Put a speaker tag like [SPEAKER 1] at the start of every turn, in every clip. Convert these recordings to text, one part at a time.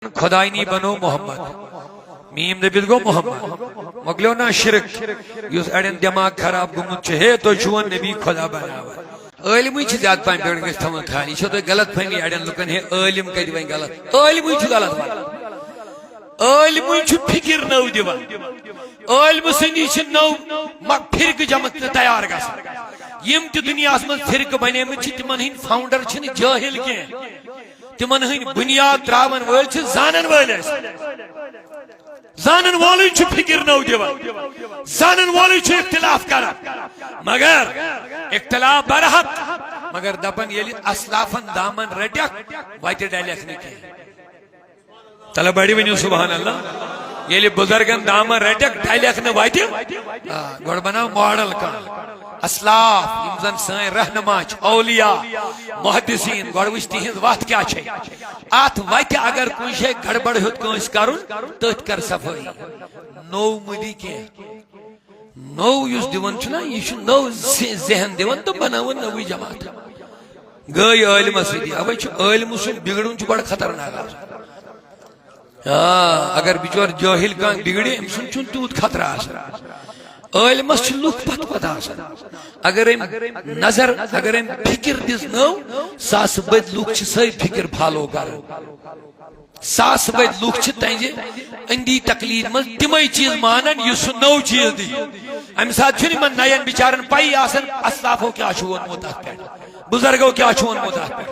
[SPEAKER 1] خدای نی بنو محمد میم دبیت گو محمد مکلیو نا شرک یوس اڑین دماغ خراب گمت ہے تو چون نبی خدا بناوا عالمی چھ زیاد پان پیڑ گس تھون خالی چھ تو غلط فہمی اڑین لکن ہے عالم کدی وین غلط عالمی چھ غلط عالمی چھ فکر نو دیوان عالم سنی چھ نو فرق جمت تیار گس یم تی دنیا من فرق بنے مت چھ تمن ہن فاؤنڈر چھ جاہل کی تمن ہن بنیاد تراون ول چھ زانن ول زانن والی چھ فکر نو دیوان زانن والی چھ اختلاف کران مگر اختلاف برحق مگر دپن یلی اسلافن دامن رٹک وائٹ ڈائلیکٹ نکی تلا بڑی ونیو سبحان اللہ یلی بزرگن دامن رٹک ڈائلیکٹ نہ وائٹ گوڑ بنا ماڈل کا اسلاف یمزن سائن رہنما اولیاء محدثین گوڑ وچ تہنز وقت کیا چھے آت وائٹ اگر کوئی شے گڑبڑ ہوت کنس کرن تت کر صفائی نو مدی کے نو یوس دیون چھنا یہ نو ذہن دیون تو بناون نوی جماعت گئی علم سیدی اب علم سن بگڑن چھ بڑا خطرناک اگر بچور جاہل کان بگڑے ام سن چون تیوت خطرہ علمس چھ لوک پت پتہ آسان اگر نظر اگر فکر دس نو ساس بد لوک چھ سای فکر پھالو کر ساس بد لوک چھ تنجے اندی تقلید من تمے چیز مانن یس نو چیز دی ام ساتھ چھن من نین بیچارن پائی آسان اسلافو کیا چھون موتا پہ بزرگو کیا چھون موتا پہ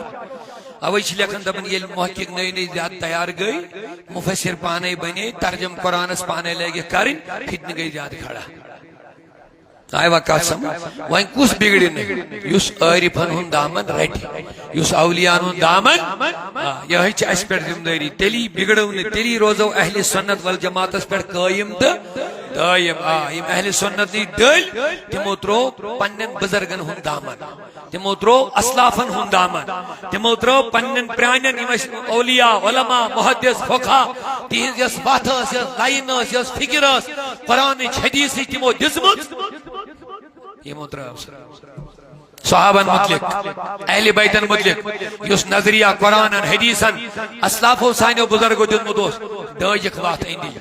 [SPEAKER 1] اوی چھ لکھن دبن یہ محقق نئی نئی زیاد تیار گئی مفسر پانے بنے ترجم قرآن اس پانے لے گئے کرن فتن گئی زیاد کھڑا آئی وقت سم وائن کس بگڑی نہیں یس عارفن ہن دامن ریٹی یس اولیان ہن دامن یہی چھ اس پر ذمہ داری تیلی بگڑو نے تیلی روزو اہل سنت والجماعت اس پر قائم دائم یم اہل سنت نی دل تمو ترو پنن بزرگن ہن دامن تمو ترو اسلافن ہن دامن تمو ترو پنن پرانن اولیاء علماء محدث فقہا تہنز یس بات یس لائن یس فکر قرآن حدیث تمو دزمت یہ موترا صحابن مطلق اہل بیتن مطلق یس نظریہ قرآن حدیثن اسلاف و سائن و بزرگ و دن مدوس دائجک وات اندی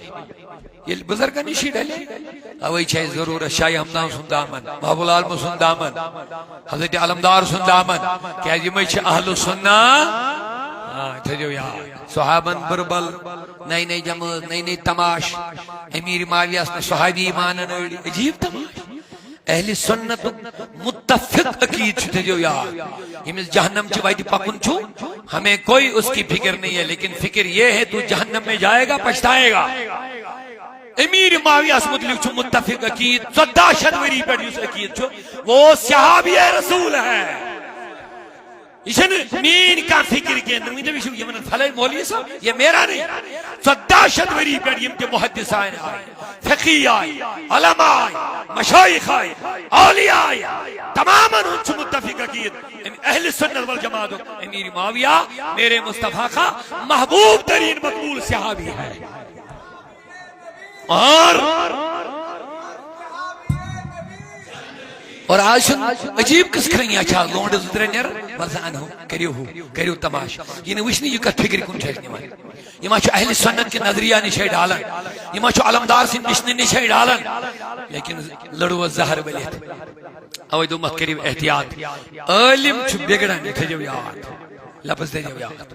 [SPEAKER 1] یہ بزرگا نشی ڈالے اوئی چھے ضرور شاہ حمدان سندامن محب العالم سندامن حضرت علمدار سندامن کیا جی میں چھے اہل سننا تھجو یا صحابن بربل نئی نئی جمع نئی نئی تماش امیر معاویہ صحابی ایمانن عجیب تماش اہل سنت متفق عقید چھتے جو یار ہمیں جہنم چھ وائدی پکن چھو ہمیں کوئی اس کی فکر نہیں ہے لیکن فکر یہ ہے تو جہنم میں جائے گا پچھتائے گا امیر معاویہ اس مطلق چھو متفق عقید 14 شدوری پر جس عقید چھو وہ صحابی رسول ہے اسن مین کا فکر کے اندر میں بھی یہ من فلائی مولوی صاحب یہ میرا نہیں 14 شدوری پر یم کے محدث آئے فقی آئے علماء آئے مشایخ آئے اولیاء آئے تماما انچ متفق عقید اہل سنت والجماعت امیر معاویہ میرے مصطفیٰ کا محبوب ترین مقبول صحابی ہے اور آج عجیب کس کھرنگی اچھا لونڈ زدر نیر ورزان ہو کریو تماش یہ نوشنی یہ کت فکر کن چھے یہ ماں چھو اہل سنت کی نظریہ نشے ڈالن یہ ماں چھو علمدار سے نشنے نشے ڈالن لیکن لڑو زہر بلیت اوہ دو مت کریو احتیاط علم چھو بگڑن تھے جو یاد لفظ دے جو یاد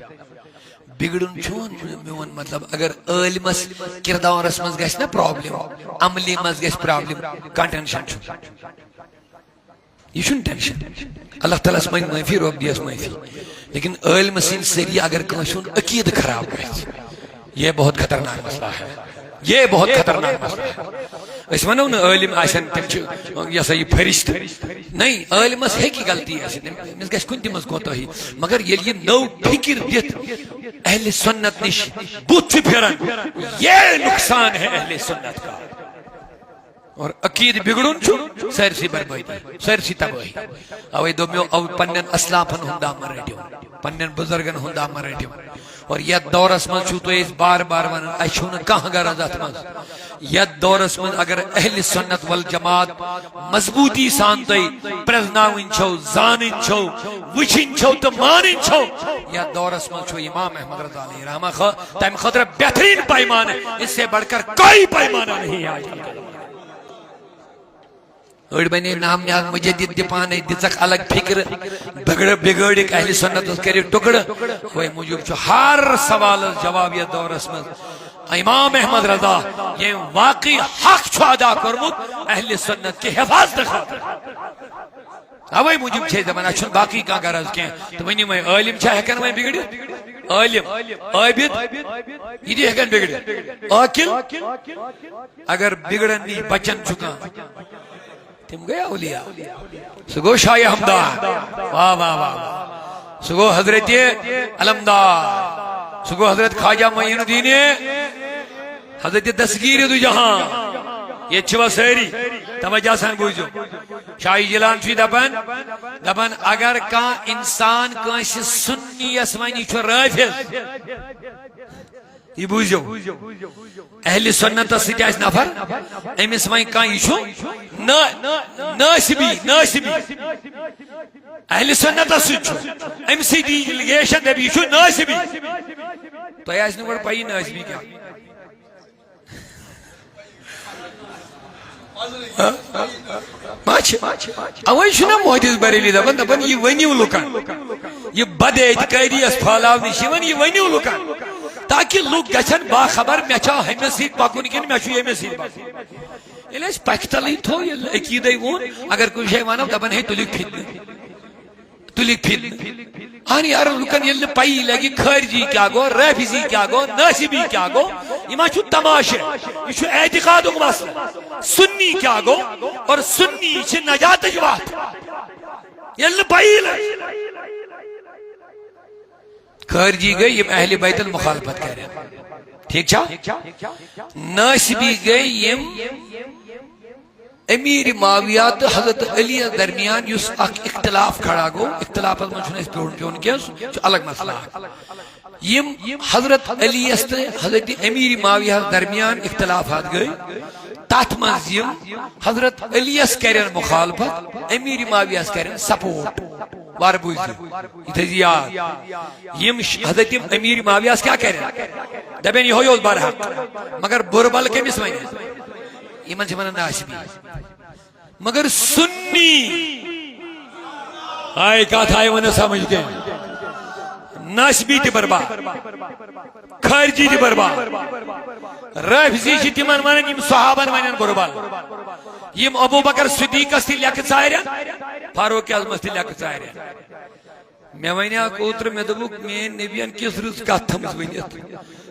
[SPEAKER 1] بگڑن چھون میون مطلب اگر علم اس کردار اس مز گیس نا پرابلم عملی مز گیس پرابلم کانٹنشن چھو یہ شن ٹینشن اللہ تعالیٰ اس مائن معافی روک دیا اس معافی لیکن علم سلسلی اگر کنشون عقید خراب ہے یہ بہت خطرناک مسئلہ ہے یہ بہت خطرناک مسئلہ ہے اس منو نا علم آسان تمچو یا سا یہ فرشت نہیں علم اس ہے کی غلطی ہے اس گیس کنتی مز گوتا ہی مگر یہ نو فکر دیت اہل سنت نش بوت پھرن یہ نقصان ہے اہل سنت کا اور عقید بگڑن چھو سرسی بربادی سرسی تباہی اوے دومیو او پنن اسلافن ہندا مرڈیو پنن بزرگن ہندا مرڈیو اور یہ دورس من چھو تو اس بار بار ون اشون کہاں غرض ات من یہ دورس من اگر اہل سنت والجماعت مضبوطی سان تئی پرزناون چھو زانن چھو وچھن چھو تو مانن چھو یہ دورس من چھو امام احمد رضا علیہ رحمہ تم خطر بہترین پیمان ہے اس سے بڑھ کر کوئی پیمانہ نہیں ہے اور بنے نام نیاز مجدد دپانے دزک الگ فکر بگڑک اہل سنت اس کرے ٹکڑ کوئی موجود چھو ہر سوال جواب یہ دور اس میں امام احمد رضا یہ واقعی حق چھو ادا کرمت اہل سنت کی حفاظت خاطر اوے موجود چھے زمانہ چھن باقی کا غرض کیں تو ونی میں عالم چھا ہکن میں بگڑی عالم عابد یہ دی ہکن بگڑی عاقل اگر بگڑن نہیں بچن چکا تم گئے اولیاء سگو شاہ حمدان واہ واہ واہ سگو حضرت علمدار سگو حضرت خواجہ معین الدین حضرت دستگیر دو جہاں یہ چھوا سیری توجہ سان بوجھو شاہی جلان چھوی دبن اگر کان انسان کانسی سنی اسمانی چھو رافض یہ بوجھو اہل سنت سیٹی اس نفر امیس وائن کان یہ چھو ناسبی اہل سنت سیٹ چھو امیسی دی لگیشن دبی چھو ناسبی تو ایس نور پائی ناسبی کیا اوے چھنا محدث بریلی دپن یہ ونیو لکن یہ بد اعتقادی اس پھالاو نشیون یہ ونیو لکن تاکہ لوگ گچھن باخبر میں چھا ہمیں سیت پاکون کن میں چھو ہمیں سیت پاکون یہ اس پاکتلی تھو یہ عقیدہ وون اگر کوئی شے مانو دپن ہے تلک پھیدن آنی یار لکن یہ پائی لگی خارجی کیا گو رافضی کیا گو ناسبی کیا گو یہ ما چھو تماشے یہ چھو اعتقاد مسئلہ سنی کیا گو اور سنی چھو نجات جوات یہ پائی لگی خارجی گئی یہ اہل بیت المخالفت کہہ رہے ہیں ٹھیک چھا ناسبی گئی یہ امیر معاویات حضرت علی درمیان یس اختلاف کھڑا گو اختلاف منشن اس پیون کیس الگ مسئلہ یم حضرت علی است حضرت امیر معاویات درمیان اختلافات گئی تات منز یم حضرت علی اس کرن مخالفت امیر معاویات کرن سپورٹ وار بوزی اتزیاد یم حضرت امیر معاویات کیا کرن دبین یہ ہوئی بار حق مگر بربل کے مسوائن ایمان سے منا ناسبی مگر سنی آئے کہا تھا ایمان سمجھتے ہیں ناسبی تی برباد خارجی تی برباد رافضی چی تی من یم صحابن منن بربال یم ابو بکر صدیق استی لیکت ظاہرین فاروق اعظم استی لیکت ظاہرین میں وینیا کوتر میں دبوک میں نبیان کس روز کا تھمز وینیت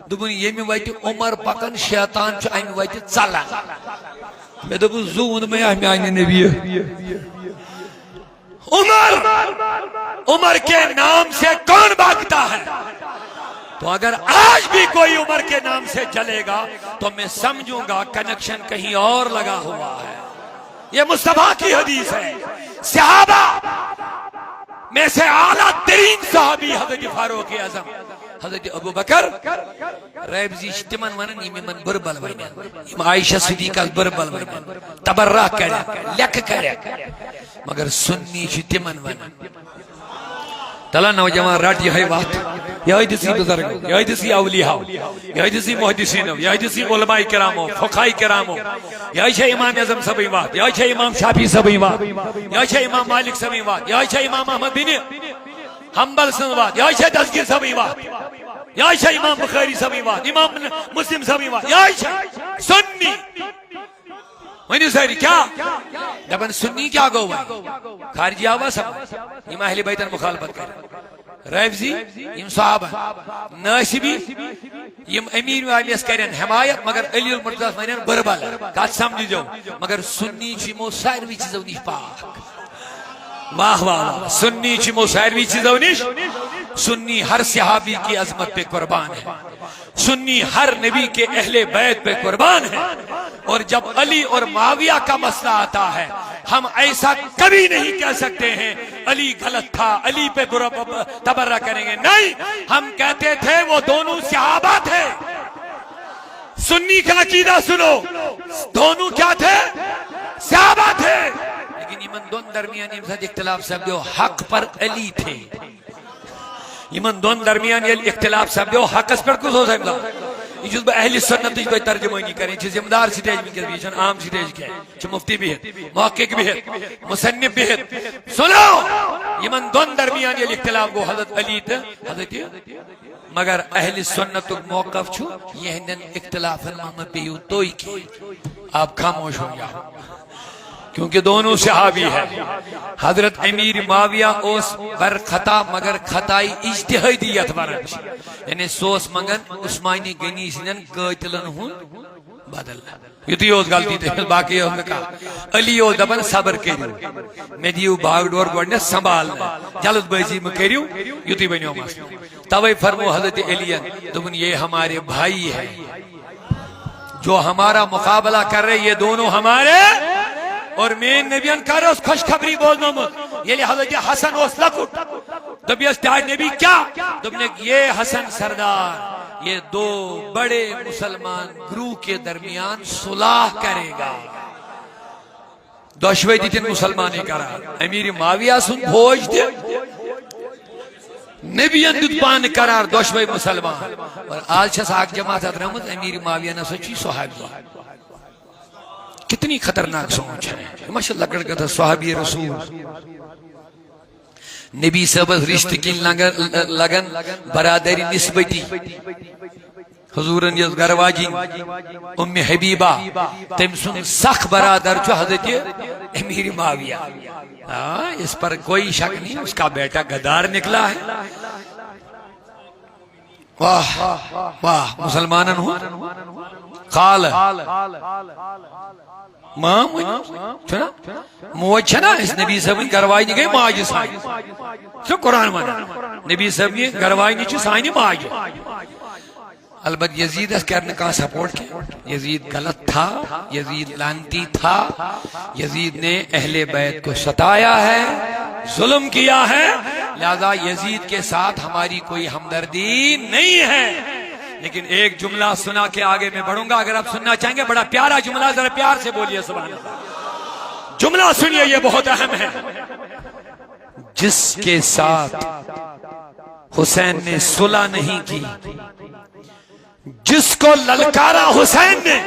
[SPEAKER 1] دبون یہ میں وائٹی عمر پکن شیطان چھو آئین وائٹی چلان میں دبو زون میں آئین آئین نبی عمر کے نام سے کون بھاگتا ہے تو اگر آج بھی کوئی عمر کے نام سے چلے گا تو میں سمجھوں گا کنیکشن کہیں اور لگا ہوا ہے یہ مصطفیٰ کی حدیث ہے صحابہ میں سے اعلیٰ ترین صحابی حضرت فاروق اعظم حضرت ابو بکر ریبزی تمن ونن من بربل وینن عائشہ صدیقہ بربل وینن تبرہ کرے لکھ کرے مگر سنی چھ تمن ونن تلا نوجوان رٹ یہ بات یہ دسی بزرگ یہ دسی اولیاء یہ دسی محدثین یہ دسی علماء کرام فقہاء کرام یہ امام اعظم سبھی بات یہ امام شافعی سبھی بات یہ امام مالک سبھی بات یہ امام احمد بن حنبل سبھی بات یہ تذکیر سبھی بات یہ امام بخاری سبھی بات امام مسلم سبھی بات یہ سنی وینی ساری کیا دبن سنی کیا گو خارجی آواز سب یم اہل بیت مخالفت کر رافضی یم صحابہ ناسبی یم امیر والیس کرن حمایت مگر علی المرتضی منن بربل کات سمجھ جو مگر سنی چمو ساروی چیزو نش پاک واہ واہ سنی چمو ساروی چیزو نش سنی ہر صحابی کی عظمت پہ قربان ہے سنی ہر نبی کے اہل بیت پہ قربان ہے اور جب علی اور معاویہ کا مسئلہ آتا ہے ہم ایسا کبھی نہیں کہہ سکتے ہیں علی غلط تھا علی پہ تبرہ کریں گے، نہیں، ہم کہتے تھے وہ دونوں صحابہ تھے۔ سنی کا عقیدہ سنو، دونوں کیا تھے؟ صحابہ تھے، لیکن ایمن دون درمیان اختلاف سمجھو حق پر علی تھے، ایمن دون درمیان اختلاف سمجھو حق اس پر کچھ ہو سکتا۔ یہ جو اہل سنت اس کو ترجمانی کریں چھے ذمہ دار سٹیج میں کریں چھے عام سٹیج کے چھے مفتی بھی ہے محقق بھی ہے مصنف بھی ہے۔ سنو ایمن دون درمیان یہ اختلاف کو حضرت علی تھے حضرت، مگر اہل سنت موقف چھو یہ ہندن اختلاف فرمان پیو توئی کی آپ خاموش ہو جاؤ کیونکہ دونوں صحابی ہیں۔ حضرت امیر معاویہ اس بر خطا مگر خطائی اجتہادیت ورنچ، یعنی سوس منگن عثمانی گنی سنن قاتلن ہون بدل یتی اوز غلطی تھے باقی ہوں نے کہا علی اوز دبن صبر کریو میں دیو بھاگ ڈور گوڑنے سنبھالنا جلد بازی میں کریو یتی بنیو مسئلہ توئی فرمو حضرت علی دبن یہ ہمارے بھائی ہیں جو ہمارا مقابلہ کر رہے یہ دونوں ہمارے، اور میں نبیان کر اس خوشخبری بولنا مت یہ حضرت حسن اس لکٹ دبیس تاج نبی کیا دبنے یہ حسن سردار یہ دو بڑے مسلمان گروہ کے درمیان صلح کرے گا۔ دشوئی دیتن مسلمانی کرا امیر معاویہ سن بھوج دے نبیان دت پان قرار دشوئی مسلمان، اور آج چھس آگ جماعت ادرمت امیر معاویہ نے سوچی صحابہ کتنی خطرناک سوچ ہے ماشاءاللہ لڑکا تھا صحابی رسول نبی صاحب رشتہ کی لگن برادری نسبتی حضورن یز گرواجی ام حبیبہ تم سن سخ برادر جو حضرت امیر معاویہ، اس پر کوئی شک نہیں اس کا بیٹا غدار نکلا ہے۔ واہ واہ مسلمانن ہوں قال ماں چھنا موج چھنا اس نبی صاحب نے گروائی نہیں گئی ماج سائن سو قرآن مانا نبی صاحب نے گروائی نہیں چھو سائن ماج، البت یزید اس کرنے کا سپورٹ کیا، یزید غلط تھا، یزید لانتی تھا، یزید نے اہل بیت کو ستایا ہے ظلم کیا ہے، لہذا یزید کے ساتھ ہماری کوئی ہمدردی نہیں ہے۔ لیکن ایک جملہ سنا کے آگے میں بڑھوں گا، اگر آپ سننا چاہیں گے بڑا پیارا جملہ ذرا پیار سے بولیے سبحان اللہ، جملہ سنیے یہ بہت اہم ہے۔ جس کے ساتھ حسین نے صلح نہیں کی، جس کو للکارا حسین نے،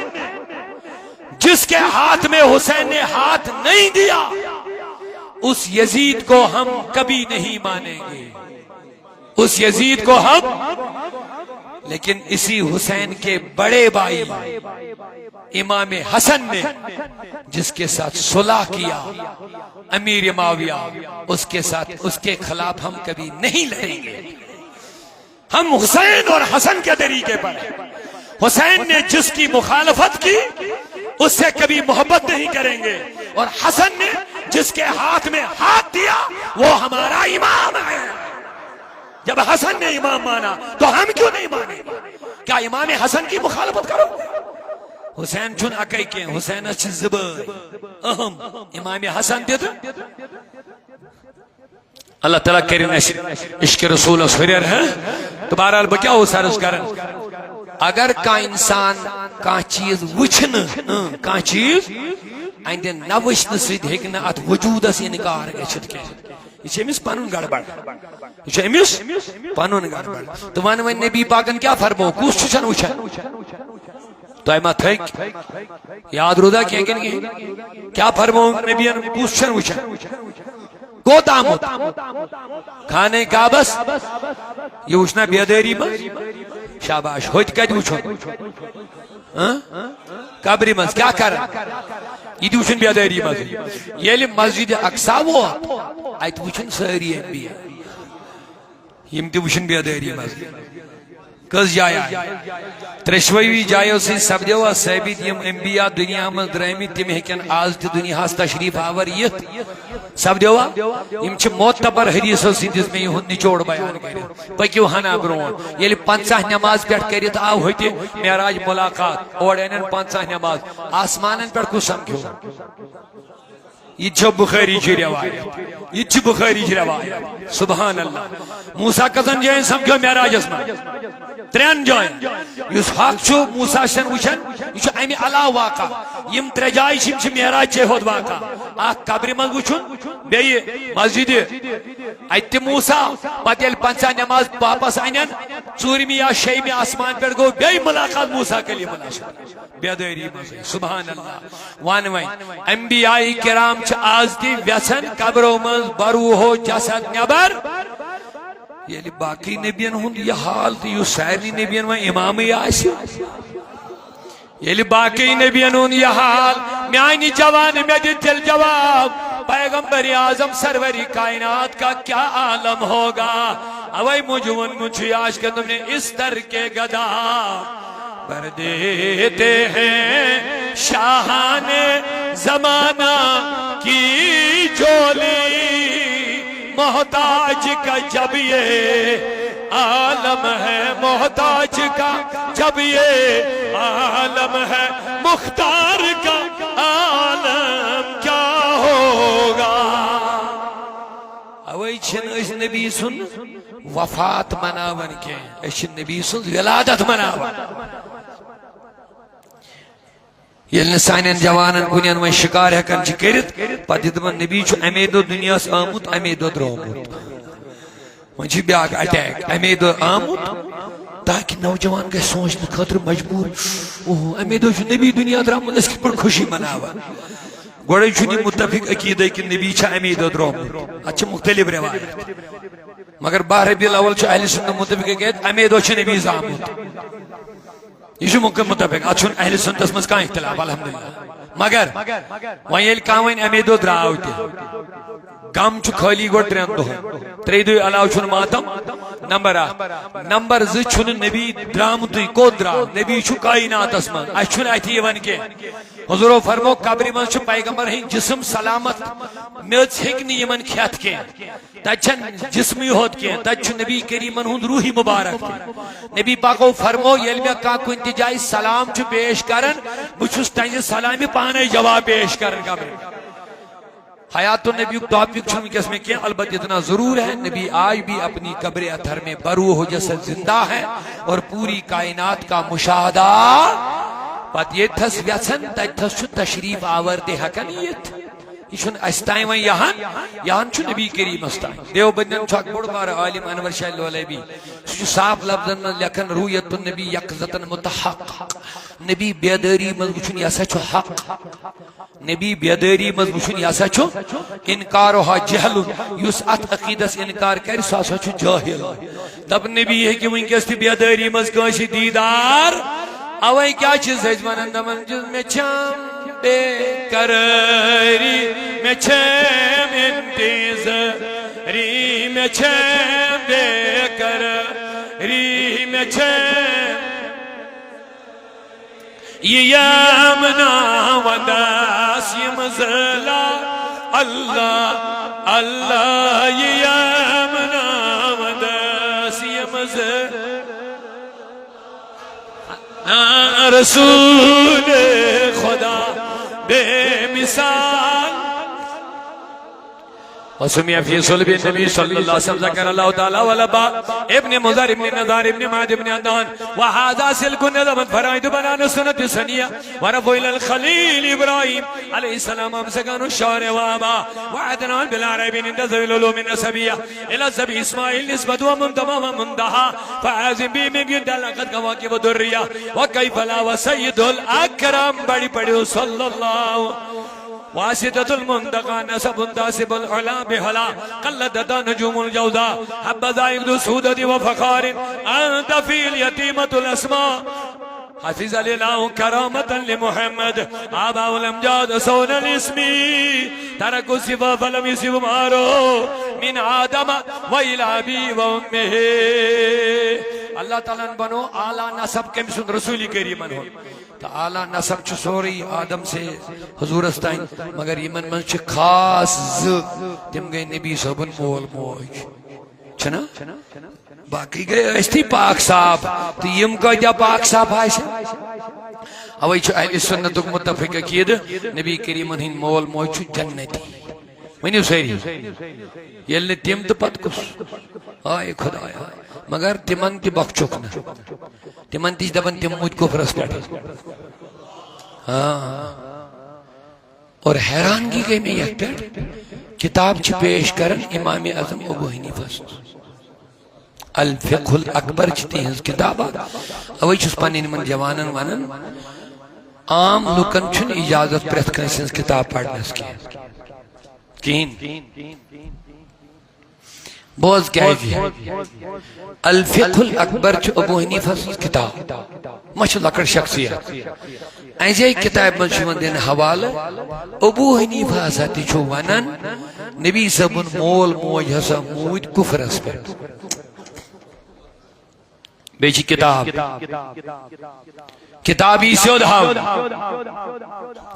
[SPEAKER 1] جس کے ہاتھ میں حسین نے ہاتھ نہیں دیا، اس یزید کو ہم کبھی نہیں مانیں گے، اس یزید کو ہم، لیکن اسی حسین کے بڑے بھائی امام حسن نے جس کے ساتھ صلح کیا امیر معاویہ، اس کے ساتھ اس کے خلاف ہم کبھی نہیں لڑیں گے، ہم حسین اور حسن کے طریقے پر ہیں۔ حسین نے جس کی مخالفت کی اس سے کبھی محبت نہیں کریں گے، اور حسن نے جس کے ہاتھ میں ہاتھ دیا وہ ہمارا امام ہے۔ جب حسن نے امام مانا تو ہم کیوں نہیں مانیں؟ کیا امام حسن کی مخالفت کرو؟ حسین چون اکائی کے حسین اچھ زبر اہم امام حسن دے دو اللہ تعالیٰ کریم عشق رسول اسفریر ہے تو بہرحال بکیا ہو سارس کرن اگر کا انسان کا چیز وچھن کا چیز آئندے نہ وچھن سید ہیکن ات وجود سے انکار گچھت کے یہ امس پانون گڑبڑ یہ امس پانون گڑبڑ تو ون نبی پاکن کیا فرمو کس چھن وچھن تو ایما تھک یاد رودا کیا فرمو نبی کس چھن وچھن کو تامت کھانے کا بس یہ وچھنا بیداری بس شاباش ہوت کد وچھن قبری مز کیا کر یہ وچھن بیداری مز یہ مسجد اقصا وہ ات وچھن ساری انبیاء یم تہ وچھن بیداری مز کس جائے ترشوی جایو سی سپدیو ثابت یم انبیاء دنیا من درمی تم ہیکن آز تی دنیا ہاس تشریف آور یت سپدیو یم چھ معتبر حدیثو سی جس میں یہ نچوڑ بیان کرے پکیو ہنا برون یلی 50 نماز پیٹ کرت آو ہوتی معراج ملاقات اور اینن 50 نماز آسمانن پر کو سمجھو یہ چھ بخاری کی روایت یہ چھ بخاری کی روایت سبحان اللہ موسیٰ کزن جائیں سمجھو معراج اسمان 3 جائیں یس حق چھو موسیٰ شن وچھن یہ چھو امی علا واقع یم 3 جائیں چھ معراج چھ ہود واقع آکھ قبر من وچھن بیئی مسجد ایت موسیٰ پتیل 50 نماز واپس آئین 4 یا 6 آسمان پر گو بیئی ملاقات موسیٰ کلیم اللہ شکر بیداری مزید سبحان اللہ وانوائن انبیاء کرام چھ آز دی ویسن قبرو مز برو ہو جسد نبر یعنی باقی نبیان ہند یہ حال تھی یہ سائرنی نبیان و امامی آسی یعنی باقی نبیان ہند یہ حال میانی جوان میں دیتل جواب پیغمبر اعظم سروری کائنات کا کیا عالم ہوگا اوائی مجھون مجھے آج کہ تم نے اس در کے گدا بر دیتے ہیں شاہان زمانہ کی جولی محتاج کا جب یہ عالم ہے محتاج کا جب یہ عالم ہے مختار کا عالم کیا ہوگا اوئی چھن اس نبی سن وفات مناون کے اس نبی سن ولادت مناون یل سانین جوانن کنین میں شکار ہکن چھ کرت پتہ دپن نبی چھ امی دو دنیا سے آمت امی دو درومت وۄنۍ چھ بیاکھ اٹیک امی دو آمت تاکہ نوجوان گژھِ سوچنہٕ خٲطرٕ مجبور اوہ امی دو چھ نبی دنیا درامت اس پر خوشی مناوان گوڑے چھ نی متفق عقیدہ کہ نبی چھ امی دو درومت اچھا مختلف روایت مگر 12 ربیع الاول چھ اہل سنت متفق عقیدہ امی دو چھ نبی زامت یہ چھو متفق اچھون اہل سنتس مز کان اختلاف الحمدللہ مگر وہیں یل کامن امی دو دراو تی غم چھو خالی گو 3 دو 3 دو علاو چھون ماتم نمبر 2 چھون نبی درامت کو درام نبی چھو کائنات اسمان اچھ چھون ایتی ون کے حضور فرمو قبر من چھو پیغمبر ہیں جسم سلامت میچ ہکنی یمن کھیت کے تچھن جسمی ہوت کے تچھ نبی کریمن ہند روحی مبارک نبی پاکو فرمو یل میں کا کو انتجائی سلام چھو پیش کرن بچھوس تنجی سلامی پانے جواب پیش کرن قبر حیات النبی ٹاپک چھو کس میں کیا البت اتنا ضرور ہے نبی آج بھی اپنی قبر اطہر میں برو ہو جسد زندہ ہے اور پوری کائنات کا مشاہدہ پت یہ تھس ویسن تھس چھو تشریف آورد حقنیت یہ چھن استائیں وہیں یہاں چھو نبی کریم استائیں دیو بندن چھاک بڑھ بار عالم انور شاہ اللہ علیہ بھی چھو صاف لفظن لیکن رویت النبی یقظتن متحق نبی بیداری مضبوشن یاسا چھو حق نبی بیداری مضبوشن یاسا چھو انکارها جہل یس ات عقیدس انکار کر ساسا چھو جاہل تب نبی ہے کہ ونکس تھی بیداری مضبوشی دیدار اوئی کیا چیز ہے جوانن دمن جز میں چھام بے قراری میں چھم انتظاری میں چھم بے قراری میں چھم یہ یامنا وداس یمزلا اللہ اللہ یہ یامنا وداس یمزلا رسول خدا بے مثال وسمع في صلب النبي صلى الله عليه وسلم ذكر الله تعالى ولبا ابن مضر ابن نضار ابن معد ابن عدنان وهذا سلك النظم فرائد بنان السنة السنية ورفو إلى الخليل إبراهيم عليه السلام أمسكان الشعر وابا وعدنان بالعربين اندزوا العلوم النسبية إلى الزبي إسماعيل نسبة ومنتمى ومندها فعازم بي من يدل قد كواكب الدرية وكيف لا وسيد الأكرم بڑی پڑی صلى الله واسطة المنتقى نسب تاسب العلا بحلا قلدتا نجوم الجوزاء حبذا يقدو سودة وفخار أنت في اليتيمة الأسماء حفظ لله كرامة لمحمد آباء الأمجاد صون الاسم تركوا صفا فلم يصف مارو من آدم وإلى أبي وأمه اللہ تعالیٰ بنو اعلیٰ نسب کم سن رسول کریمن ہو تو اعلیٰ نسب چھ سوری آدم سے حضور استائن مگر یمن من چھ خاص تم گئی نبی صاحبن مول موج چھنا باقی گئے استی پاک صاحب تو یم کیا پاک صاحب آئیسے اوئی چھو اہل سنت متفق عقید نبی کریمن ہن مول موج چھو جنتی ونیو سیری یل تم تو پت کس آئے خدایا مگر تمن تی بخچوکنا تمن تی دبن تم مجھ کفرس پیٹھے اور حیرانگی گئی میں یک پیٹ کتاب چھ پیش کرن امام اعظم ابو حنیفہ الفقہ الاکبر چھتی ہیں کتاب اوئی چھس پانین من جوانن وانن عام لکن چھن اجازت پریت کنسنس کتاب پڑھنے اس کی کین بوز کیا ہے الفقہ الاکبر چھ ابو حنیفہ کتاب مشہ لکڑ شخصیت ایسے کتاب منشون دین حوال ابو حنیفہ ساتی چھو ونن نبی صاحبن مول موج حسا موج کفرس پر بیچی کتاب کتابی سیود ہاؤ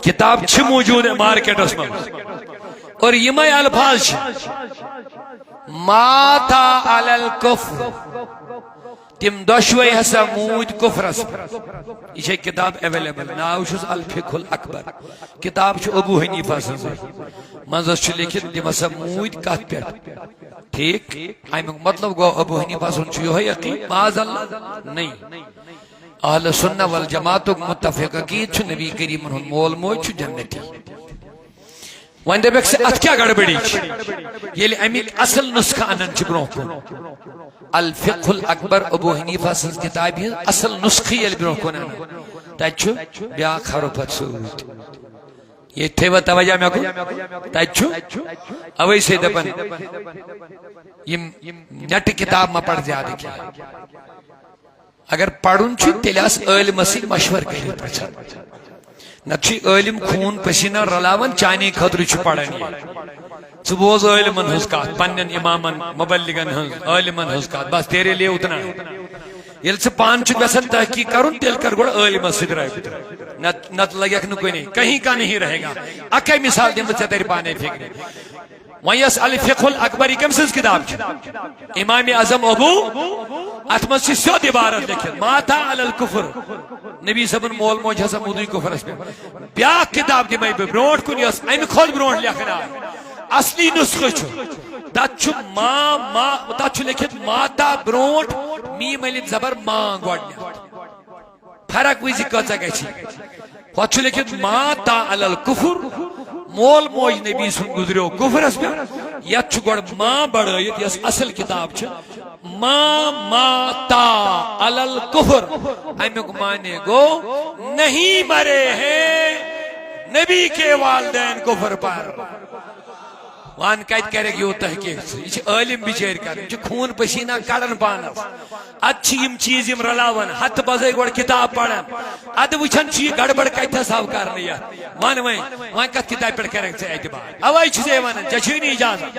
[SPEAKER 1] کتاب چھ موجود ہے مارکیٹ اس میں اور یمائی الفاظ چھ ماتا علی الکفر تم دشوئی حسا موج کفرس یہ چھے کتاب اویلیبل ناو چھس الفقہ الاکبر کتاب چھو ابو حنیفہ سنزے منظر چھو لکھت تم حسا موج کات پر ٹھیک آئیم مطلب گو ابو حنیفہ سن چھو ہے یقین معاذ اللہ نہیں اہل سنہ والجماعت متفق کی چھو نبی کریم انہوں مول موج چھو جنتی وان دے سے ات کیا گڑبڑی یہ لئے امیک اصل نسخہ انن چبروں کو الفقہ الاکبر ابو حنیفہ سنز کتاب ہے اصل نسخی یہ بروں کو انن تاچو بیا خارو پت سود یہ تھے وہ توجہ میں کو تاچو اوئی سے دپن یہ نٹ کتاب میں پڑھ زیادہ کیا اگر پڑھن چھو تلیاس علم سے مشور کری پڑھا نچی علم خون پسینہ رلاون چانی خطر چھو پڑھنی سبوز علمن حسکات پنن امامن مبلغن علمن حسکات بس تیرے لئے اتنا یل سے پان چھو بسن تحقیق کرن تیل کر گوڑا علم صدر ہے نت لگیک نکوئی نہیں کہیں کا نہیں رہے گا اکائی مثال دیم سے تیری پانے فکر ویس الفقہ الاکبری کم سنس کتاب چھو امام اعظم ابو اتمت سے سیود عبارت لکھت ماتا علی الکفر نبی صبن مول موج حسن مدوی کفر اس پر بیاک کتاب دی میں بروٹ کنی اس ایم خود بروٹ لکھنا اصلی نسخہ چھو دا چھو لکھت ماتا بروٹ می ملت زبر ماں گوڑنیا فرق ویزی کچھا گئی چھی خود چھو لکھت ماتا علی الکفر مول موج نبی سن گزریو کفر اس پر یا چھو گوڑ ماں بڑھائیت یا اصل کتاب چھو ماں ماتا علی الکفر ہمیں کو مانے گو نہیں مرے ہیں نبی کے والدین کفر پر وان قید کرے گی وہ تحقیق سے یہ علم بچیر کریں جو خون پسینہ کڑن پانا اچھی یم چیز یم رلاون ہاتھ بزے گوڑ کتاب پڑھن اد وچھن چی گڑبڑ کہتا صاحب کرنی ہے وان کت کتاب پڑھ کریں سے اعتبار اوائی چھے وانن چچھینی اجازت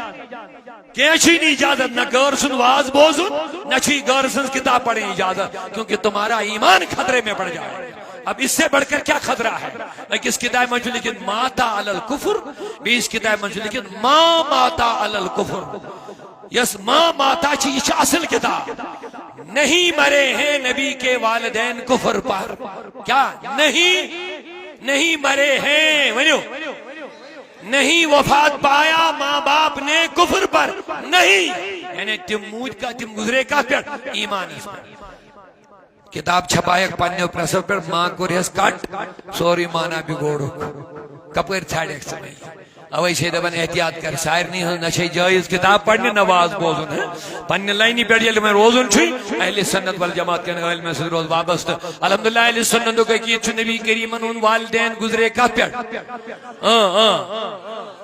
[SPEAKER 1] کیچھینی اجازت نہ گور سن واز بوزن نہ چھی گور سن کتاب پڑھیں اجازت کیونکہ تمہارا ایمان خطرے میں پڑ جائے اب اس سے بڑھ کر کیا خطرہ ہے لیکن اس کتاب میں جو لکھت ماتا علی الکفر بھی اس کتاب میں جو لکھت ماں ماتا علی الکفر یس ماں ماتا چی یہ اصل کتاب نہیں مرے ہیں نبی کے والدین کفر پر کیا نہیں مرے ہیں نہیں وفات پایا ماں باپ نے کفر پر نہیں یعنی تم گزرے کا پھر ایمان اس پر کتاب چھپائے پنیو پریسو پر ماں کو ریس کٹ سوری مانا بھی گوڑو کپر چھاڑے ایک سمیں اوئی سے دبن احتیاط کر شاعر نہیں ہوں نشے جائز کتاب پڑھنے نواز بوزن ہے پنی لائنی پیڑ جلے میں روزن چھوئی اہل سنت والجماعت کے نغل میں سے روز وابست الحمدللہ اہل سنتوں کے کیے چھو نبی کریمن ان والدین گزرے کا پیڑ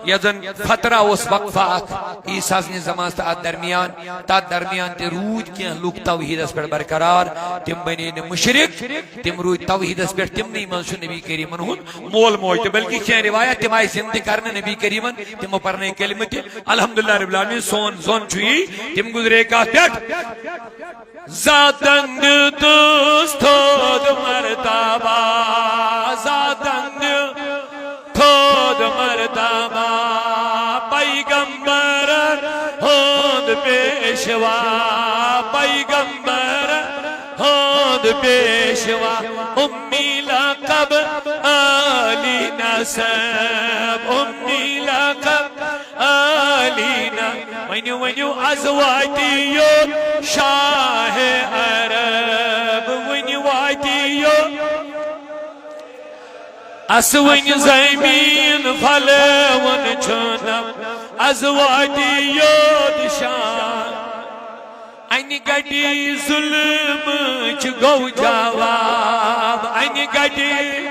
[SPEAKER 1] یزن فترہ اس وقفہ عیسیٰ نے زمان تا درمیان تے روج کیا لوگ توحید اس پر برقرار تم بنین مشرک تم روج توحید اس پر تم نہیں منشو نبی کریمن ہون مول موجتے بلکہ کیا روایت تم آئی زندگی کرنے نبی کریمن تم پرنے کلمت الحمدللہ رب العالمین سون چھوئی تم گزرے کا پیٹ زادن دوست تھود مرتبہ زادن تھود مرتبہ پیغمبر ہوند پیشوا پیغمبر ہوند پیشوا امی لقب علی نسب امی لقب علی نسب ونیو ازواجیو شاہ عرب ونیو اسوین زمین فلون چنم ازواجیو دشان اینی گڑی ظلم چ گو جواب اینی گڑی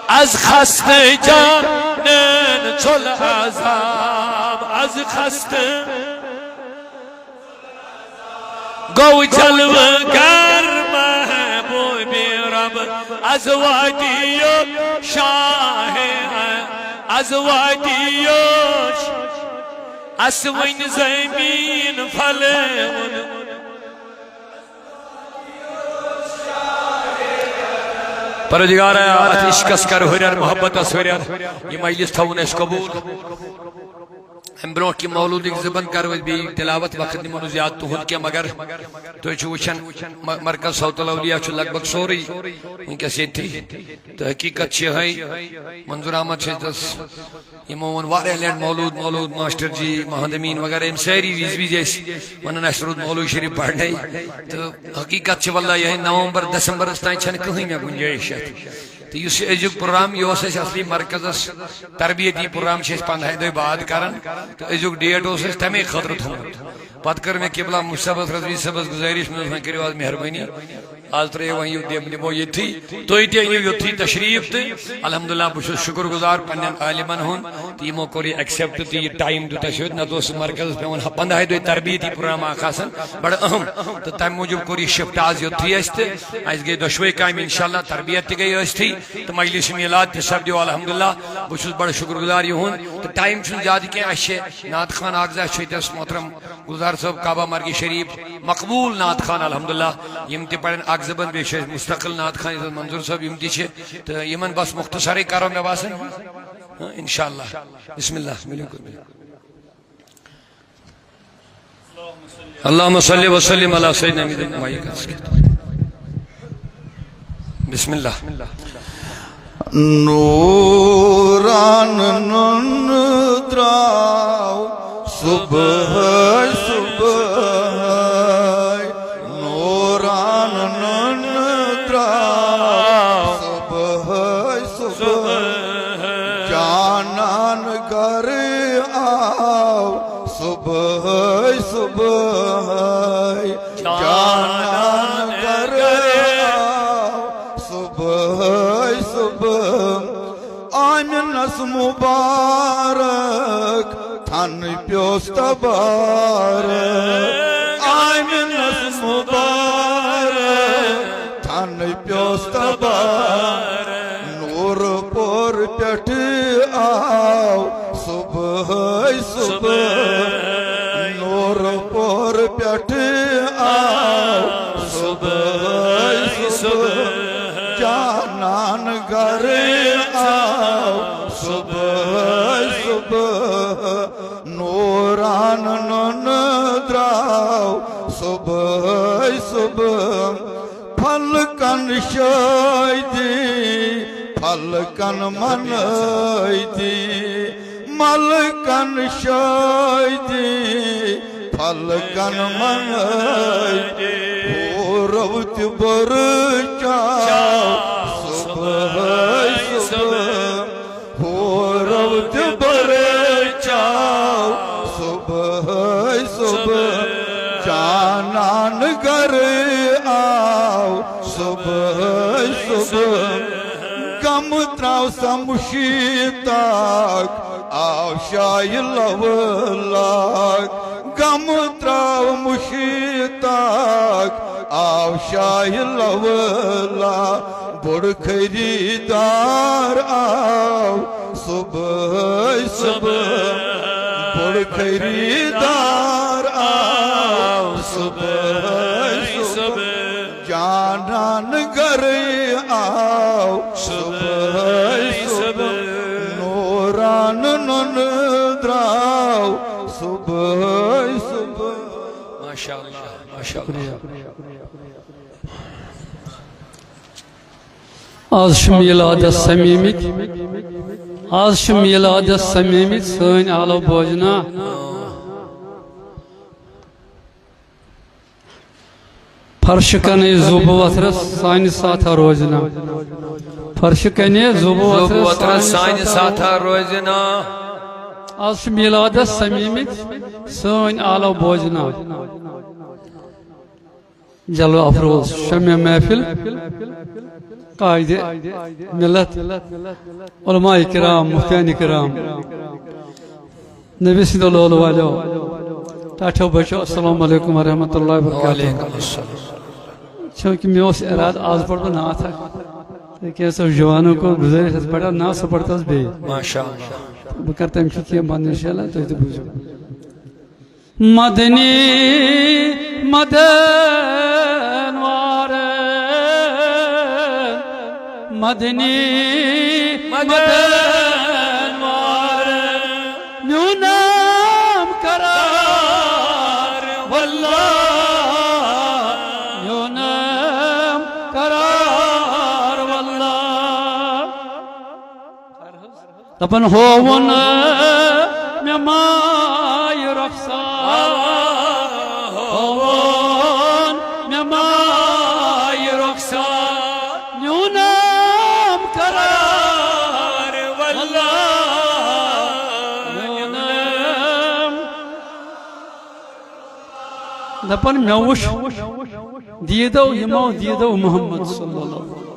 [SPEAKER 1] از خست جانن چل عذاب از خست گو جلو گر محبوب رب ازواجیو شاہ ازواجیو اسوین زمین فلون پروردگار عشق اس کر ہرر محبت اس ہرر یہ مجلس تھون اس قبول ہم برو کی مولود ایک زبان کروز بھی تلاوت وقت نمونو زیاد تو ہن کیا مگر تو چھو وچھن مرکز صوت الاولیاء چھو لگ بگ سوری ان کے سیت تھی تو حقیقت چھے ہے منظور آمد چھے دس یہ مومن وارے لینڈ مولود ماسٹر جی مہندمین وغیرہ ام سیری ویزوی جیسی منن اشرود مولود شریف پڑھنے تو حقیقت چھے واللہ یہ نومبر دسمبر استائیں چھن کہیں میں گنجائش ہے تو یہ ایجوک پروگرام یہ اس اصلی مرکز تربیتی پروگرام چھے 15 دو بعد کرن تو ایجوک ڈیٹ اس تمہیں خطر تھا پت کر میں قبلہ مصبت رضوی صبت گزارش میں کرو آج مہربانی آج ترے وہیں نمو یہ تھی تو یہ تھی تشریف تھی الحمدللہ بشو شکر گزار پنن عالمان ہون تو یہ موقعی ایکسیپٹ تھی یہ ٹائم دو تشہد نہ دوست مرکز پہ انہا 15 دو تربیتی پروگرام آخاسن بڑا اہم تو تیم موجب کوری شفٹ آج یہ تھی ایستے آج گئی دشوئی قائم انشاءاللہ تربیت تی گئی ایس تھی تو مجلس میلاد تی سب دیو الحمدللہ بشو بڑا شکر گزار یہ ہون تو ٹائم چون جاد کے اشے نات خان آگزہ شویت اس محترم گزار صاحب کعبہ مرگی شریف مقبول نات خان الحمدللہ یمتی پڑھن اگزبن بیشہ مستقل نات خان منظور صاحب یمتی چھے تو یمن بس مختصری کارو میں باسن انشاءاللہ بسم اللہ اللہم صلی وسلم علی سیدنا محمد بسم اللہ
[SPEAKER 2] نوران نن دراو صبح صبح نوران نن دراو صبح صبح جانان گر آو صبح صبح جانان گر آو صبح صبح آمنس مبارک تھن پیوس تبارک آمنس مبارک تھن پیوس تبارک نور پور پیٹھ آو صبح صبح نور پور پیٹھ آو صبح صبح جانان گر آو صبح صبح نوران نن دراو صبح صبح پھلکن شایدی پھلکن منایدی ملکن شایدی پھلکن منایدی روت برچاو صبح صبح روت برچاو صبح صبح جانان گر آو صبح صبح غم تراو سمشیتاک آو شای لولاک غم تراو مشیتاک آو شای لولا بڑ خریدار آو صبح صبح بڑ خریدار آو جانان گر آو صبح صبح نوران نن دراو صبح صبح
[SPEAKER 1] ماشاءاللہ ماشاءاللہ
[SPEAKER 3] آز چھ میلاد سمیمت آز چھ میلاد سمیمت سن آلو بوجنا فرش کنے زوب وطرس سانی ساتھا روزنا فرش کنے زوب وطرس
[SPEAKER 1] سانی ساتھا روزنا
[SPEAKER 3] آز چھ میلاد سمیمت سن آلو بوجنا جلو افروز شمع محفل قائد ملت علماء کرام مفتیان کرام نبی صلی اللہ علیہ وسلم ٹاٹھو بچو السلام علیکم ورحمۃ اللہ وبرکاتہ چونکہ میں اس اراد آز پڑھو نات ہے کہ سب جوانوں کو گزارش ہے پڑھا نا سو پڑھتا اس بے
[SPEAKER 1] ماشاءاللہ
[SPEAKER 3] بکرتا ہم کیا بند انشاءاللہ تو یہ بوجھو مدنی مدن وارن مدنی مدن وارن میونام قرار واللہ میونام قرار واللہ دپن ہوون میں مائی رخصار ہوون میں مائی رخصار میونام قرار واللہ میونام دپن میوش دیدو یمو دیدو محمد صلی اللہ علیہ وسلم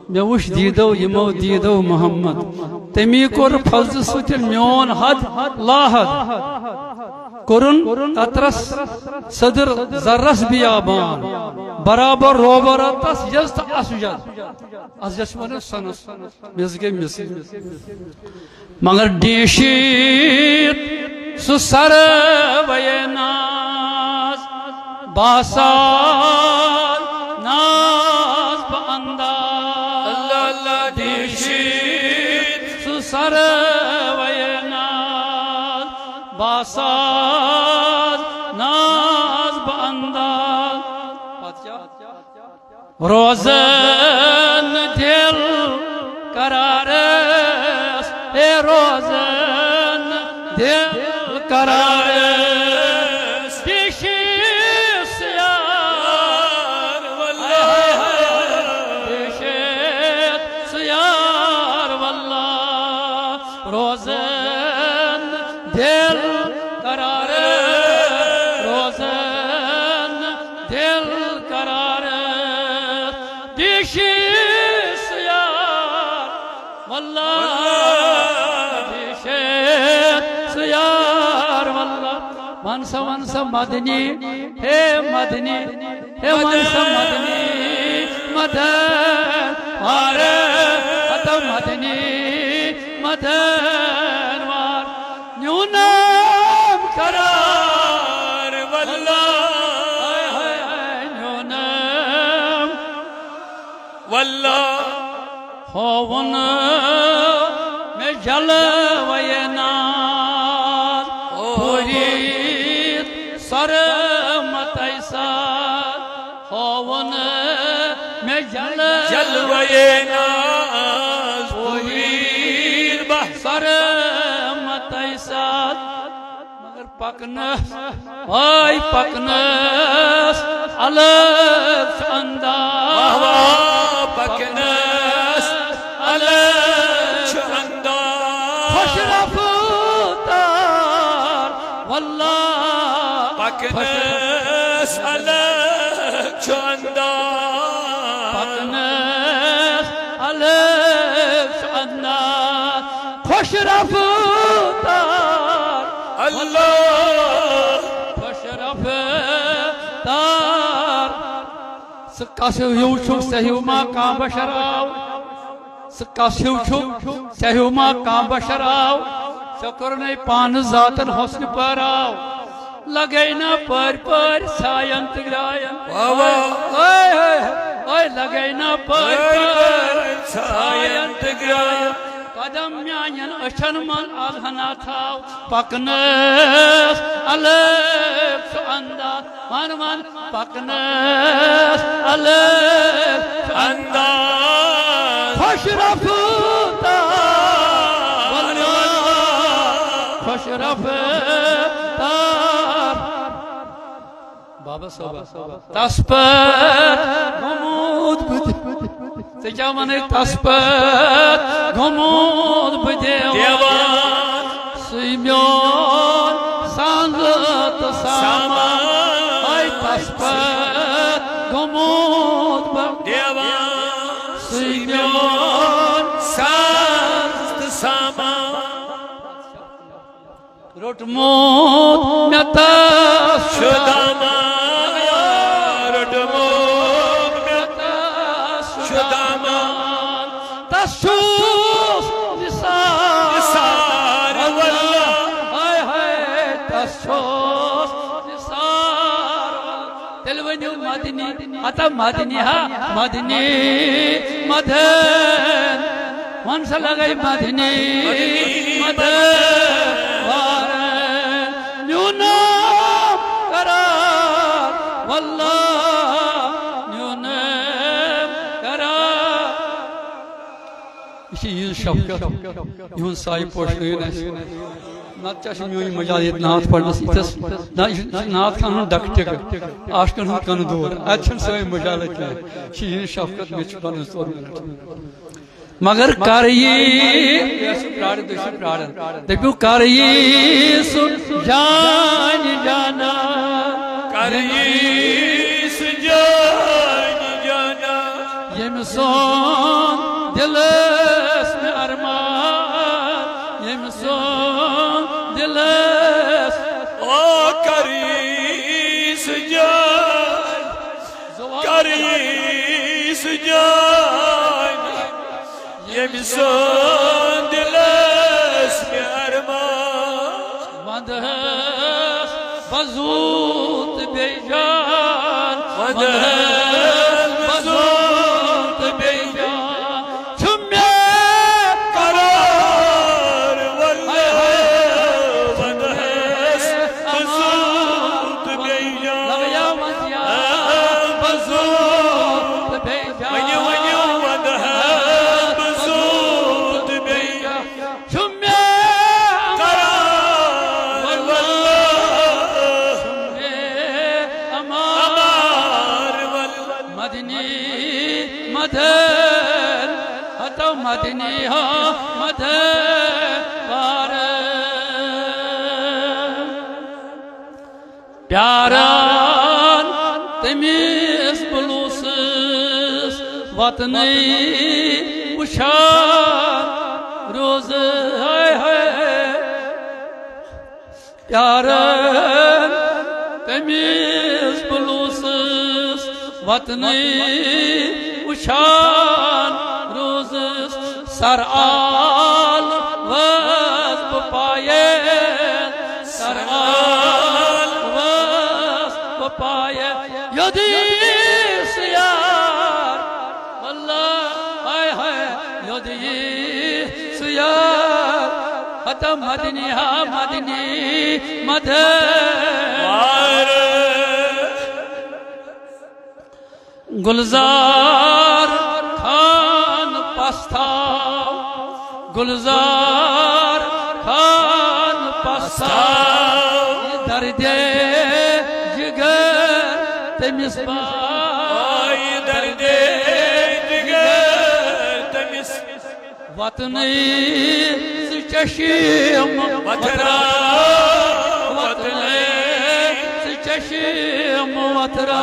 [SPEAKER 3] میوش دیدو یمو دیدو محمد تمی کور فضل سوتل میون حد لا حد کرن قطرس صدر ذرس بیابان برابر روبرتس یزت اسجد اسجد ون سنس مزگے مسی مگر ڈیشیت سو سر ویناز باسال ناز بانداز اللہ اللہ ڈیشیت سو سر ویناز باسال ناز بانداز روزن دل قرارس اے روزن دل قرارس پیشیس یار واللہ پیشیس یار واللہ روزن دل قرارس روزن دل قرارس پیشیس یار واللہ پیشیس یار واللہ منسا منسا مدنی ہے مدنی ہے منسا مدنی مدن آرے حتی مدنی مدن وار نیونام قرار واللہ نیونام واللہ ہوون میں جلوے ناز پورید سر متیسار ہوون میں جلوے ناز پورید سر متیسار مگر پکنس آئی پکنس الگ انداز پکنس الگ انداز خوش رفتار واللہ پکنس الگ انداز پکنس الگ انداز خوش رفتار اللہ خوش رفتار سکاسیو یوچو سہیو ما کام بشراو سکاسیو چھو سہیو ما کام بشراو شکر نہیں پان ذاتن حسن پراو لگئی نا پر سائن تگرائن لگے نا پٲرۍ پٲرۍ ژھایَن تہٕ گرٛایَن قدم میٛانٮ۪ن أچھن منٛز اَلہنا تھاو پکنس الگ چھُ انداز ون ون پکنس الگ چھُ انداز خوش رفتار خوش رفتار بابا صٲبا تس پٮ۪ٹھ گوٚمُت بہٕ ژےٚ کیٛاہ وَنَے تس پٮ۪ٹھ گوٚمُت بہٕ دیوان سُے میون سنٛز تہٕ سامان ہاے تس پٮ۪ٹھ گوٚمُت بہٕ دیوان سُے میون سنٛز تہٕ سامان روٚٹمُت مےٚ تس چھُ دامان روٚٹمُت مےٚ تس چھُ دامان تس چھُس نثار واللہ ہاے ہاے تس چھُس نثار تیٚلہِ ؤنِو مدنی ہتا مدنی ہا مدنی مدن وَن سا لگے مدنی مدن میون نام قرار واللہ میون نام قرار یہ چھِ یِہٕنٛز شفقت یِہُنٛد سایہِ پوشنٲیِن اَسہِ نتہٕ کیٛاہ چھُ میون مجال ییٚتہِ نعت پرنس یِتھس نہ یہِ چھُ نعت خانن ہُنٛد ڈکہٕ ٹِکہٕ عاشقن ہُنٛد کنہٕ دور اَتہِ چھُنہٕ سٲنۍ مجالہ کینٛہہ یہِ چھِ یِہٕنٛز شفقت مےٚ چھُ پنٕنۍ 4 منٹ مگر کر یی پرارن دپیو کر یی سُہ جانہِ جانا کر یی سُہ جانہِ جانا ییٚمہِ سون دِل ٲس مےٚ ارمان ییٚمہِ سون دِل ٲس او کر یی سُہ جانہِ کر یی سُہ جانہِ ییٚمہِ سون دِل ٲس مےٚ ارمان ونٛدس بزوٗ تہٕ بیٚیہِ جان ونٛدس بزوٗ تہٕ بیٚیہِ جان چھُ مےٚ قرار واللہ ونٛدس بزوٗ تہٕ بیٚیہِ جان لگیا منٛزیا بزوٗ تہٕ بیٚیہِ جان ؤنِو ؤنِو ونٛدس مدنی ہو مدن وار پیاران تٔمِس بلوسس وطنٕے وٕچھان روزٕ ہاے ہاے پیاران تٔمِس بلوسس وطنٕے وٕچھان روزس سر آل وز بپایے سر آل وز بپایے یودیس یار واللہ ہائے ہائے یودیس یار حتی مدنی ہا مدنی مدن گلزار گلزار خان پستاو درد جگر تمس پائی درد جگر تمس وطنی سہ چشم وطرا وطنی سہ چشم وطرا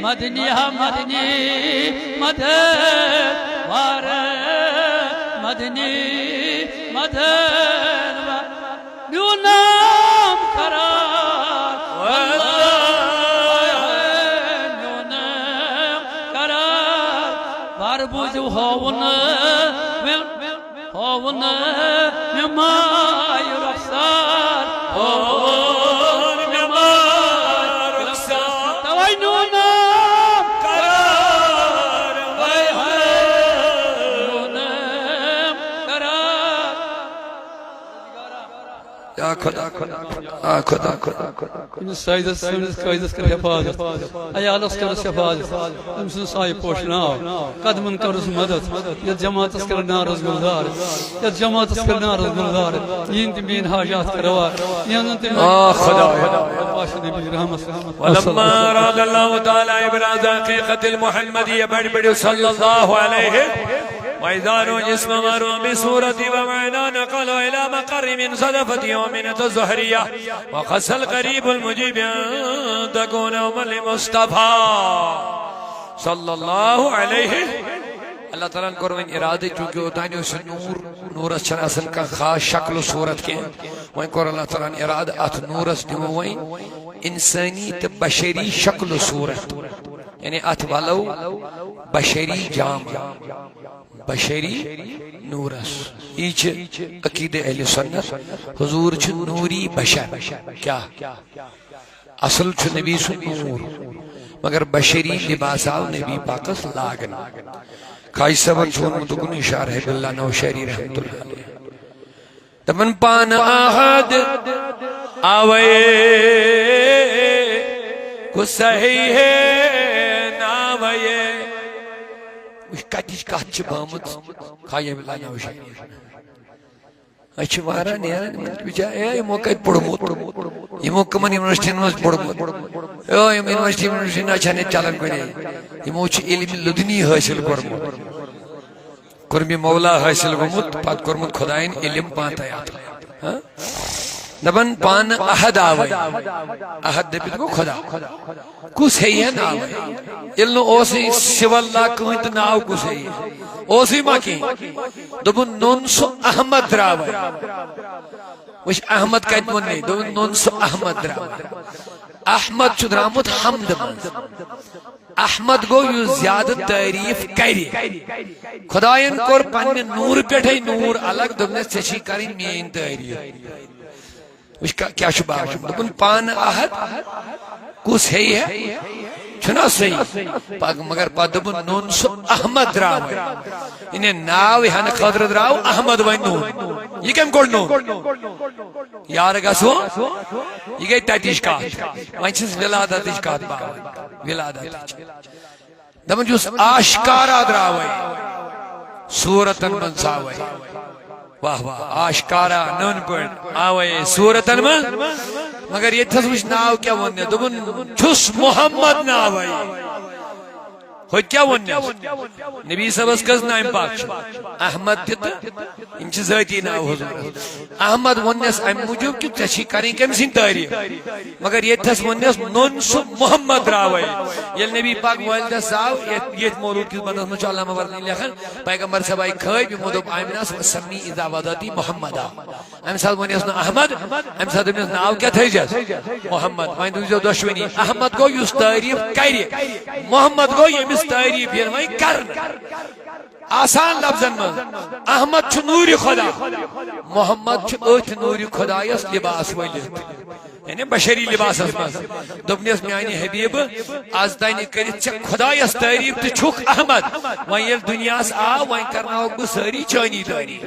[SPEAKER 3] مدنی ہا مدنی مدن وار مدنی مدن وار میون نام قرار میون نام قرار بار بوجو ہون مماي رخصار مماي رخصار توينونا قرار ويهونا قرار
[SPEAKER 1] يا خدا خدا
[SPEAKER 3] إن سيد قيدس كر حفاظت عيالس کرس حفاظت أم سن ساي پوشناو قدمن کرس مدد يت جماعتس کر نارز گلدار يت جماعتس کر نارز گلدار ين تمين حاجات کروا ين تم
[SPEAKER 1] خدا
[SPEAKER 3] باش نبي رحمت
[SPEAKER 4] ولما أراد الله تعالى إبراز حقيقة المحمدية بڑی صلى الله عليه وإذا جسم مروا بصورة ومعنى نقلوا إلى مقر من صدفة يومنة الزهرية وخص القريب المجيب أن تكون أم لمصطفى صلى الله عليه. اللہ تعالیٰ کو ان ارادے چونکہ ہوتا ہے اس نور اس اصل کا خاص شکل و صورت کے وہیں کو اللہ تعالیٰ نے ارادہ ات نور اس دیو وہیں انسانی تو بشری شکل و صورت یعنی ات والو بشری جام بشری نورس ایچ عقید اہل سنت حضور چھ نوری بشر کیا اصل چھ نبی سن نور مگر بشری لباس آو نبی پاکس لاغن خائی سبن چون مدکن اشارہ باللہ نوشہری رحمت اللہ علیہ تمن پان آہد آوے کو صحیح ہے ناوے وش کتیش کات چھ بامت خائی باللہ نوشہری اچھا وارا نیران بچا یہ موقع پڑھموت یہ موقع من یونیورسٹی نوز پڑھموت یہ یونیورسٹی ناچانے چالن کو نہیں یہ موچ علم لدنی حاصل کرموت کرمی مولا حاصل کرموت پات کرموت خدایین علم پانتا یاد دبن پان احد آوئی احد دبیت کو خدا کس ہے یہ ناوئی علنو اوسی سو اللہ کوئنت ناو کس ہے یہ اوسی ماں کی دبن نونسو احمد راوئی وش احمد کہت من نہیں دبن نونسو احمد راوئی احمد چود رامت حمد من احمد گو یو زیادہ تعریف کری خدایان کور پانی نور پیٹھے نور الگ دبنے سچی کریں مین تعریف وش کیا شبہ دبن پان احد کس ہے یہ چھنا صحیح مگر پا دبن نونسو احمد راوئی انہیں ناوی ہن خضر راو احمد وین نون یہ کم کول نون یار گسو یہ گئی تیتیش کات وین چیز ولادتیش کات باوئی ولادتیش دبن جوس آشکارا دراوئی صورتن منساوئی واہ واہ آشکارا نون پڑ آوئی صورتن من مگر یہ تھسوش ناو کیا ونیا دبن چھس محمد ناوئی ہوئی کیا ونیا نبی صبح کس نائم پاک احمد تیتا انچہ ذاتی ناو حضور احمد ونیس ام موجود کیوں تشی کریں کم سین تاریخ مگر یہ تھس ونیس نونسو محمد راوئی یہ نبی پاک والدہ صاحب یہ مولود کس بندہ مجھو اللہ مورنی لکھن پیغمبر صاحب آئی کھائی بھی مدب آئمناس وسمی اذا وداتی محمدہ ام صاحب ونیس نا احمد ام صاحب ونیس ناو کیا تھا جاز محمد وائن دوزیو دشوینی احمد کو یوس تاریخ کری محمد کو یہ مس تعریف یہ وہی کرن آسان لفظن من احمد چھ نوری خدا محمد چھ اوت نوری خدا یس لباس ولیت یعنی بشری لباس اسماس دبنیس میانی حبیب آز دائنی کرت چھ خدا یس تعریف تی چھوک احمد وہیں یہ دنیا اس آ وہیں کرنا ہوگو ساری چانی داری